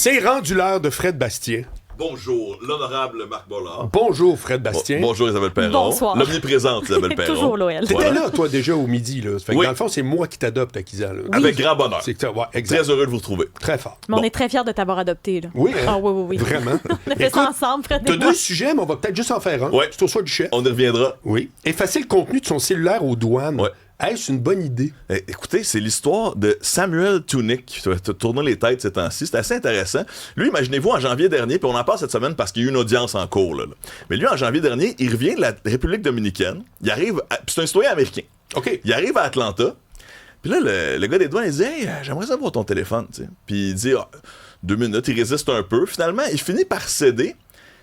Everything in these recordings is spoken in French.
C'est rendu l'heure de Fred Bastien. Bonjour, l'honorable Marc Bollard. Bonjour, Fred Bastien. Bonjour, Isabelle Perron. Bonsoir. L'omniprésente Isabelle Perron. Toujours Loël. T'étais là, toi, déjà au midi. Là. Ça fait que Oui. dans le fond, c'est moi qui t'adopte, Akiza. Là. Avec grand bonheur. C'est que ça, ouais, exact. Très heureux de vous retrouver. Très fort. Mais on Bon. est très fiers de t'avoir adopté. Là. Oui, hein? Ah oui. Vraiment. On a fait ça ensemble, Fred T'as et moi. deux sujets, mais on va peut-être juste en faire un. Ouais. C'est au choix du chef. On y reviendra. Oui. Effacer le contenu de son cellulaire aux douanes. Ouais. Est-ce une bonne idée? Écoutez, c'est l'histoire de Samuel Tunick qui tourne les têtes ces temps-ci. C'est assez intéressant. Lui, imaginez-vous, en janvier dernier, puis on en parle cette semaine parce qu'il y a eu une audience en cours. Là. Mais lui, en janvier dernier, il revient de la République dominicaine. Il arrive... Puis c'est un citoyen américain. OK. Il arrive à Atlanta. Puis là, le gars des douanes, il dit « Hey, j'aimerais savoir ton téléphone. » Puis il dit 2 minutes, il résiste un peu. Finalement, il finit par céder,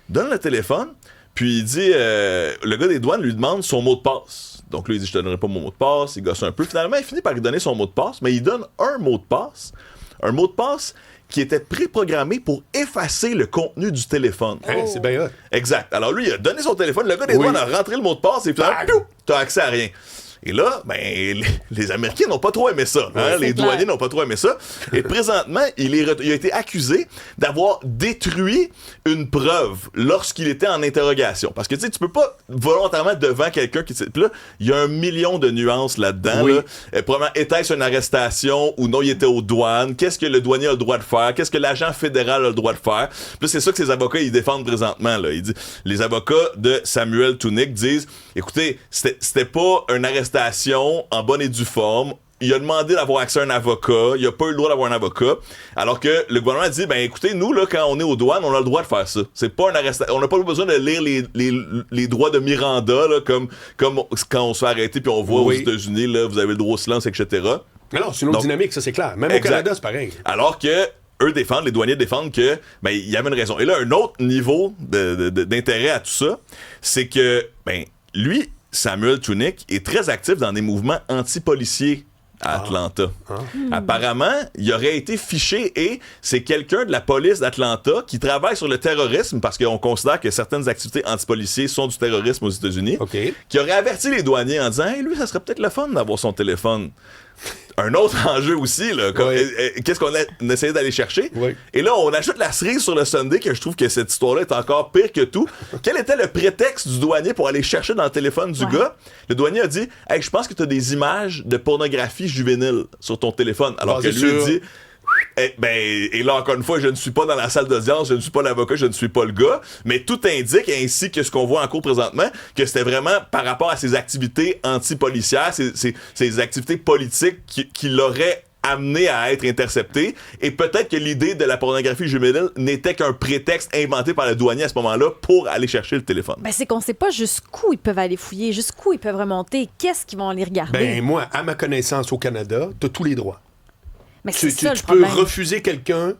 donne le téléphone, puis il dit le gars des douanes lui demande son mot de passe. Donc là, il dit « Je te donnerai pas mon mot de passe. » Il gosse un peu. Finalement, il finit par lui donner son mot de passe, mais il donne un mot de passe. Un mot de passe qui était préprogrammé pour effacer le contenu du téléphone. Hein, c'est bien hot. Exact. Alors lui, il a donné son téléphone, le gars des Oui. douanes a rentré le mot de passe et finalement, Bang! piou, t'as accès à rien. Et là, ben, les Américains n'ont pas trop aimé ça. Hein? Les clair. douaniers n'ont pas trop aimé ça. Et présentement, il a été accusé d'avoir détruit une preuve lorsqu'il était en interrogation. Parce que tu sais, tu peux pas volontairement devant quelqu'un qui... Puis là, il y a 1 million de nuances là-dedans. Oui. Là. Probablement, était-ce une arrestation ou non, il était aux douanes? Qu'est-ce que le douanier a le droit de faire? Qu'est-ce que l'agent fédéral a le droit de faire? Puis là, c'est ça que ces avocats, ils défendent présentement. Là. Les avocats de Samuel Tunick disent, écoutez, c'était pas une arrestation en bonne et due forme. Il a demandé d'avoir accès à un avocat. Il a pas eu le droit d'avoir un avocat. Alors que le gouvernement a dit, ben écoutez, nous, là, quand on est aux douanes, on a le droit de faire ça. C'est pas une arrestation. On n'a pas besoin de lire les droits de Miranda, là, comme quand on se fait arrêter puis on voit Oui. aux États-Unis, là, vous avez le droit au silence, etc. Non, c'est une autre Donc, dynamique, ça, c'est clair. Même exact. au Canada, c'est pareil. Alors que eux défendent, les douaniers défendent que ben il y avait une raison. Et là, un autre niveau d'intérêt à tout ça, c'est que ben lui, Samuel Tunick, est très actif dans des mouvements anti-policiers à Atlanta. Apparemment, il aurait été fiché et c'est quelqu'un de la police d'Atlanta qui travaille sur le terrorisme parce qu'on considère que certaines activités anti-policiers sont du terrorisme aux États-Unis, OK. qui aurait averti les douaniers en disant « Hey, lui, ça serait peut-être le fun d'avoir son téléphone. » Un autre enjeu aussi, là, comme, Oui. qu'est-ce qu'on a essayé d'aller chercher? Oui. Et là, on ajoute la cerise sur le Sunday que je trouve que cette histoire-là est encore pire que tout. Quel était le prétexte du douanier pour aller chercher dans le téléphone du gars? Le douanier a dit « Hey, je pense que tu as des images de pornographie juvénile sur ton téléphone. » Alors que Basé lui sur- dit... Et là, encore une fois, je ne suis pas dans la salle d'audience, je ne suis pas l'avocat, je ne suis pas le gars, mais tout indique, ainsi que ce qu'on voit en cours présentement, que c'était vraiment par rapport à ses activités anti-policières, ses activités politiques qui l'auraient amené à être intercepté, et peut-être que l'idée de la pornographie juvénile n'était qu'un prétexte inventé par le douanier à ce moment-là pour aller chercher le téléphone. Ben, c'est qu'on sait pas jusqu'où ils peuvent aller fouiller, jusqu'où ils peuvent remonter, qu'est-ce qu'ils vont aller regarder. Ben, moi, à ma connaissance, au Canada, t'as tous les droits. Mais Tu, c'est ça le tu peux problème. refuser quelqu'un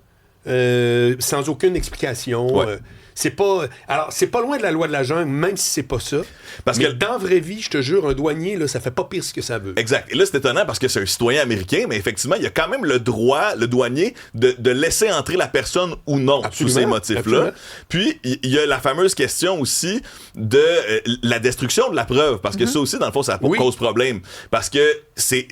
sans aucune explication. Ouais. C'est pas. Alors, c'est pas loin de la loi de la jungle, même si c'est pas ça. Parce mais que- dans la vraie vie, je te jure, un douanier, là, ça fait pas pire ce que ça veut. Exact. Et là, c'est étonnant parce que c'est un citoyen américain, mais effectivement, il y a quand même le droit, le douanier, de laisser entrer la personne ou non Absolument. sous ces motifs-là. Absolument. Puis, il y a la fameuse question aussi de la destruction de la preuve, parce que ça aussi, dans le fond, ça Oui. cause problème. Parce que c'est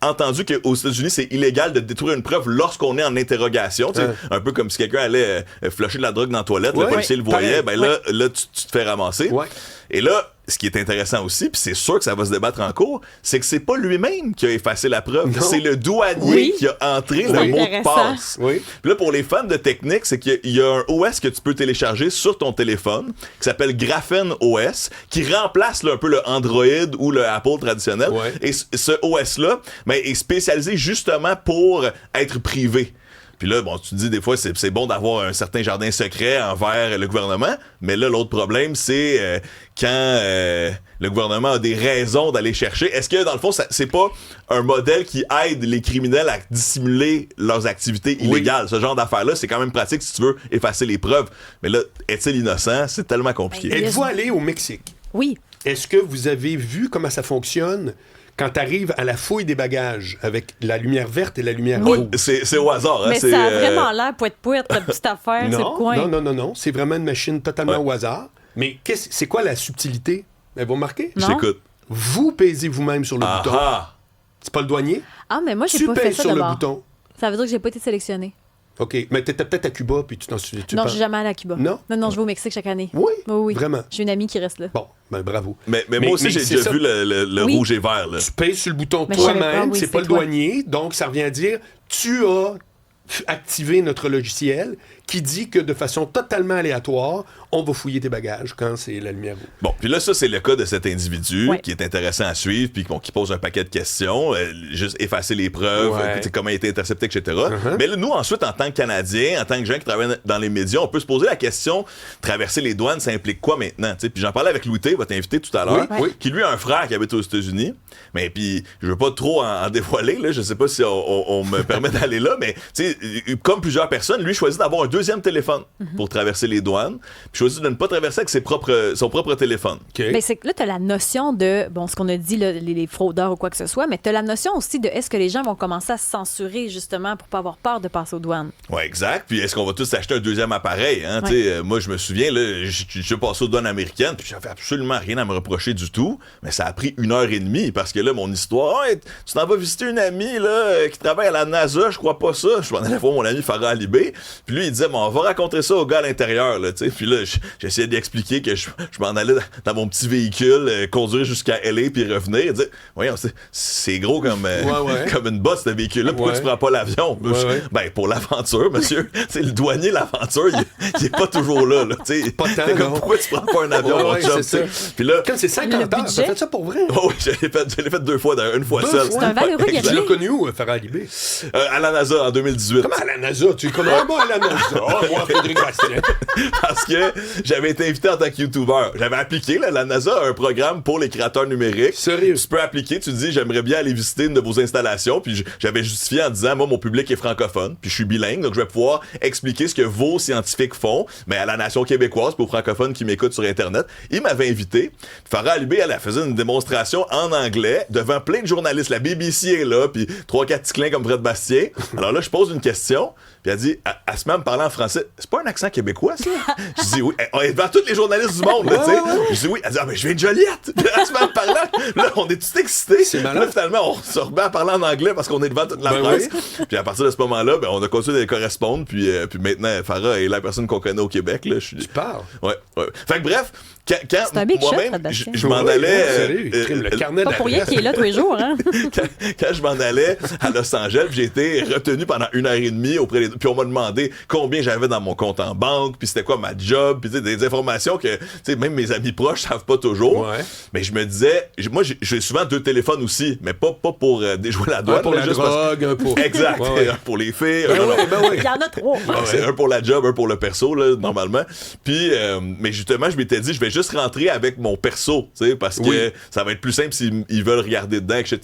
entendu qu'aux États-Unis, c'est illégal de détruire une preuve lorsqu'on est en interrogation. Tu sais, un peu comme si quelqu'un allait flusher de la drogue dans la toilette, le Ouais. policier le voyait, Pareil. ben là, tu te fais ramasser. Ouais. Et là, ce qui est intéressant aussi, puis c'est sûr que ça va se débattre en cours, c'est que c'est pas lui-même qui a effacé la preuve, Non. c'est le douanier Oui. qui a entré C'est le mot de intéressant. passe. Oui. Puis là, pour les fans de technique, c'est qu'il y a un OS que tu peux télécharger sur ton téléphone qui s'appelle Graphene OS, qui remplace là, un peu le Android ou le Apple traditionnel. Ouais. Et ce OS-là est spécialisé justement pour être privé. Puis là, bon, tu te dis des fois, c'est bon d'avoir un certain jardin secret envers le gouvernement, mais là, l'autre problème, c'est quand le gouvernement a des raisons d'aller chercher. Est-ce que, dans le fond, c'est pas un modèle qui aide les criminels à dissimuler leurs activités illégales? Ce genre d'affaires-là, c'est quand même pratique si tu veux effacer les preuves. Mais là, est-il innocent? C'est tellement compliqué. Ben, Êtes-vous allé au Mexique? Oui. Est-ce que vous avez vu comment ça fonctionne quand tu arrives à la fouille des bagages avec la lumière verte et la lumière Oui. rouge? C'est au hasard. Hein? Mais c'est, ça a vraiment l'air poète-poète, la petite affaire, c'est le Non, coin. non. C'est vraiment une machine totalement au hasard. Mais c'est quoi la subtilité? Vous remarquez? Non. J'écoute. Vous pèsez vous-même sur le bouton. Ah! C'est pas le douanier. Ah, mais moi, j'ai Tu pas fait pèses ça sur le d'abord. bouton. Ça veut dire que j'ai pas été sélectionné. OK. Mais t'étais peut-être à Cuba, puis tu t'en souviens. Non, je suis jamais allée à Cuba. Non? Non, je vais au Mexique chaque année. Oui? Oui. Vraiment? J'ai une amie qui reste là. Bon, ben bravo. Mais moi aussi, j'ai c'est déjà ça. vu le Oui. rouge et vert. Là. Tu payes sur le bouton Mais je savais pas, toi-même, oui, c'est pas c'est le toi. douanier, donc ça revient à dire tu as activé notre logiciel qui dit que de façon totalement aléatoire, on va fouiller tes bagages quand c'est la lumière rouge. Bon, puis là, ça, c'est le cas de cet individu Ouais. qui est intéressant à suivre, puis qui pose un paquet de questions, juste effacer les preuves, Ouais. tu sais, comment il a été intercepté, etc. Uh-huh. Mais là, nous, ensuite, en tant que Canadiens, en tant que gens qui travaillent dans les médias, on peut se poser la question, traverser les douanes, ça implique quoi maintenant? Tu sais, puis j'en parlais avec Louis T, votre invité tout à l'heure, Oui. qui lui a un frère qui habite aux États-Unis. Mais puis, je veux pas trop en dévoiler, là, je sais pas si on me permet d'aller là, mais tu sais, comme plusieurs personnes, lui choisit d'avoir un deuxième téléphone pour traverser les douanes, puis choisit de ne pas traverser avec son propre téléphone. OK? Ben, c'est que là, tu as la notion de, bon, ce qu'on a dit, là, les fraudeurs ou quoi que ce soit, mais tu as la notion aussi de est-ce que les gens vont commencer à se censurer justement pour pas avoir peur de passer aux douanes. Ouais, exact. Puis est-ce qu'on va tous acheter un deuxième appareil? Hein? Ouais. Tu sais, moi, je me souviens, là, je suis passé aux douanes américaines, puis j'avais absolument rien à me reprocher du tout. Mais ça a pris 1h30 parce que là, mon histoire, hey, tu t'en vas visiter une amie là, qui travaille à la NASA, je crois pas ça. Je m'en allais voir mon ami Farah Alibé. Puis lui, il disait, bon, on va raconter ça au gars à l'intérieur. Là, tu sais. Puis là, j'essayais d'expliquer que je m'en allais dans mon petit véhicule, conduire jusqu'à LA puis revenir. Il disait, voyons, c'est gros comme, comme une bosse, ce véhicule-là. Pourquoi tu prends pas l'avion? Ben, pour l'aventure, monsieur. C'est le douanier, l'aventure, il est pas toujours là. Pas tant, comme, non. pourquoi tu prends pas un avion, mon chum? c'est ça. Puis là, Comme c'est 50 Le heures, budget. t'as fait ça pour vrai? oh, oui, je l'ai fait 2 fois, une fois Deux seul. fois? C'est un valeureux Ouais, guerrier. Tu l'as connu où, Farah Alibé? à la NASA en 2018. Comment à la NASA? Tu connais pas à la NASA? Oh, moi, Frédéric Bastien. Parce que j'avais été invité en tant que YouTuber. J'avais appliqué, là, la NASA a un programme pour les créateurs numériques. Sérieux? Tu peux appliquer, tu te dis, j'aimerais bien aller visiter une de vos installations. Puis j'avais justifié en disant, moi, mon public est francophone, puis je suis bilingue, donc je vais pouvoir expliquer ce que vos scientifiques font, mais à la nation québécoise, pour francophones qui m'écoutent sur Internet. Il m'avait invité. Farah Alibé, elle faisait une démonstration en anglais devant plein de journalistes. La BBC est là, puis 3-4 petits clins comme Fred Bastien. Alors là, je pose une question, puis elle dit, elle se met à me parler en français. C'est pas un accent québécois, ça? Je dis oui. On est devant tous les journalistes du monde, là, tu sais. Je dis oui. Elle dit, ah, mais je viens de Joliette. Puis elle se met à me parler. Là, on est tous excités. C'est malin. Là, finalement, on se remet à parler en anglais parce qu'on est devant toute la Ben presse. oui. Puis à partir de ce moment-là, ben, on a continué de correspondre. Puis maintenant, Farah est la personne qu'on connaît au Québec. Là. Tu parles. Ouais. Fait que bref, quand C'est un big shot, moi-même, Fred Bastien. je m'en Oui, allais. sérieux, il trime le carnet Pas pour rien d'adresse. qu'il est là tous les jours, hein? quand je m'en allais à Los Angeles, j'ai été retenu pendant 1h30 auprès des... Puis on m'a demandé combien j'avais dans mon compte en banque, puis c'était quoi ma job, puis des informations que même mes amis proches savent pas toujours. Ouais. Mais je me disais, moi j'ai souvent 2 téléphones aussi, mais pas pour déjouer la douane. Un pour là, la juste parce- drogue, un pour... Exact. Ouais, ouais. Un pour les filles. Ben non, non. oui, ben oui. Il y en a 3. C'est un pour la job, un pour le perso, là, normalement. Puis, mais justement, je m'étais dit, je vais juste rentrer avec mon perso, tu sais, parce que Oui. ça va être plus simple s'ils veulent regarder dedans, etc.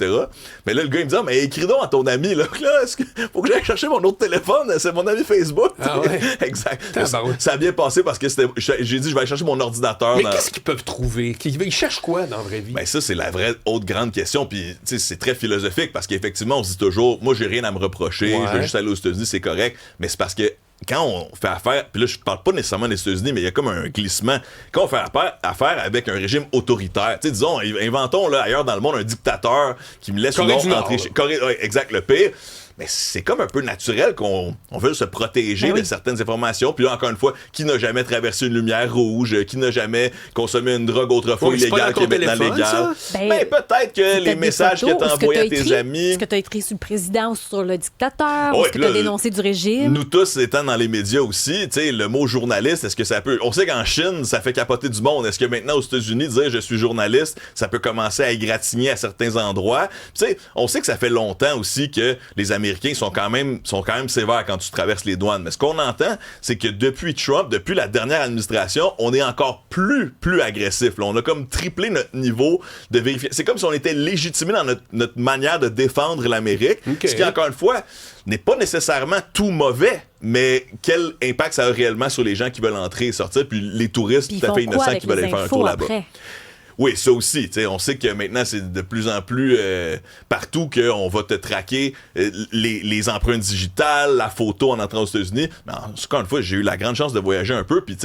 Mais là, le gars, il me dit, ah, mais écris donc à ton ami, là, est-ce que faut que j'aille chercher mon autre téléphone? C'est mon ami Facebook. Ah ouais? Exact. Tabarouette. Ça a bien passé parce que j'ai dit, je vais aller chercher mon ordinateur. Mais dans- qu'est-ce qu'ils peuvent trouver? Ils cherchent quoi dans la vraie vie? Ben ça, c'est la vraie autre grande question. Puis, tu sais, c'est très philosophique parce qu'effectivement, on se dit toujours, moi, j'ai rien à me reprocher, Ouais. je veux juste aller aux États-Unis, c'est correct. Mais c'est parce que quand on fait affaire, puis là, je parle pas nécessairement des États-Unis, mais il y a comme un glissement. Quand on fait affaire avec un régime autoritaire, tu sais, disons, inventons là, ailleurs dans le monde un dictateur qui me laisse Corée du ou non Nord, entrer là. chez... Corée, ouais, exact, le pire. Mais c'est comme un peu naturel qu'on veut se protéger Ben oui. de certaines informations. Puis là, encore une fois, qui n'a jamais traversé une lumière rouge, qui n'a jamais consommé une drogue autrefois Ouais, mais c'est pas illégale dans qui est ton maintenant téléphone, légale. ça? Ben, Mais peut-être que les Peut-être messages des que photos, tu as ou ce que envoyés à t'as tes écrit, amis. Ce que tu as écrit sur le président ou sur le dictateur, ou Ouais, ce que là, tu as dénoncé du régime. Nous tous étant dans les médias aussi, tu sais, le mot journaliste, est-ce que ça peut... On sait qu'en Chine, ça fait capoter du monde. Est-ce que maintenant, aux États-Unis, dire je suis journaliste, ça peut commencer à égratigner à certains endroits? Tu sais, on sait que ça fait longtemps aussi que les Américains sont quand même sévères quand tu traverses les douanes. Mais ce qu'on entend, c'est que depuis Trump, depuis la dernière administration, on est encore plus agressif. Là. On a comme triplé notre niveau de vérification. C'est comme si on était légitimé dans notre manière de défendre l'Amérique. Ok. Ce qui, encore une fois, n'est pas nécessairement tout mauvais, mais quel impact ça a réellement sur les gens qui veulent entrer et sortir, puis les touristes Puis ils tout à font fait quoi innocents avec qui veulent les aller faire un infos tour là-bas. après? Oui, ça aussi. On sait que maintenant, c'est de plus en plus partout qu'on va te traquer les empreintes digitales, la photo en entrant aux États-Unis. Mais encore une fois, j'ai eu la grande chance de voyager un peu. Puis,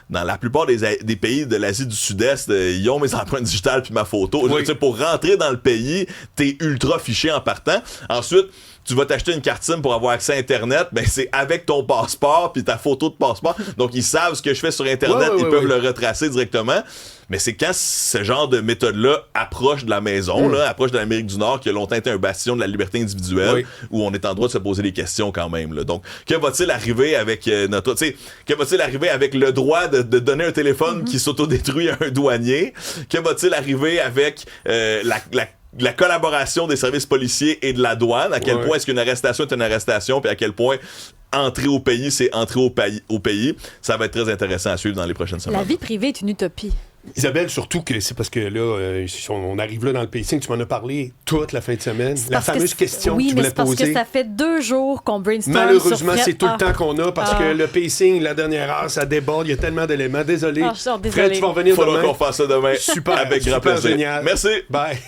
dans la plupart des pays de l'Asie du Sud-Est, ils ont mes empreintes digitales puis ma photo. Oui. Pour rentrer dans le pays, t'es ultra fiché en partant. Ensuite, tu vas t'acheter une carte SIM pour avoir accès à Internet, ben c'est avec ton passeport puis ta photo de passeport. Donc, ils savent ce que je fais sur Internet, ils peuvent le retracer directement. Mais c'est quand ce genre de méthode-là approche de la maison, là, approche de l'Amérique du Nord, qui a longtemps été un bastion de la liberté individuelle, où on est en droit de se poser des questions quand même. Là. Donc, que va-t-il arriver avec que va-t-il arriver avec le droit de donner un téléphone qui s'autodétruit à un douanier? Que va-t-il arriver avec la collaboration des services policiers et de la douane, à quel point est-ce qu'une arrestation est une arrestation, puis à quel point entrer au pays, c'est entrer au pays. Ça va être très intéressant à suivre dans les prochaines semaines. La vie privée est une utopie. Isabelle, surtout que c'est parce que là, on arrive là dans le pacing, tu m'en as parlé toute la fin de semaine. La fameuse question que tu voulais poser. Oui, mais c'est parce que ça fait 2 jours qu'on brainstorm. Malheureusement, c'est tout le temps qu'on a parce que le pacing, la dernière heure, ça déborde. Il y a tellement d'éléments. Désolé. Désolé. Fred, tu vas revenir Faudra demain. qu'on fasse ça demain. Super, avec grand super plaisir. génial. Merci. Bye.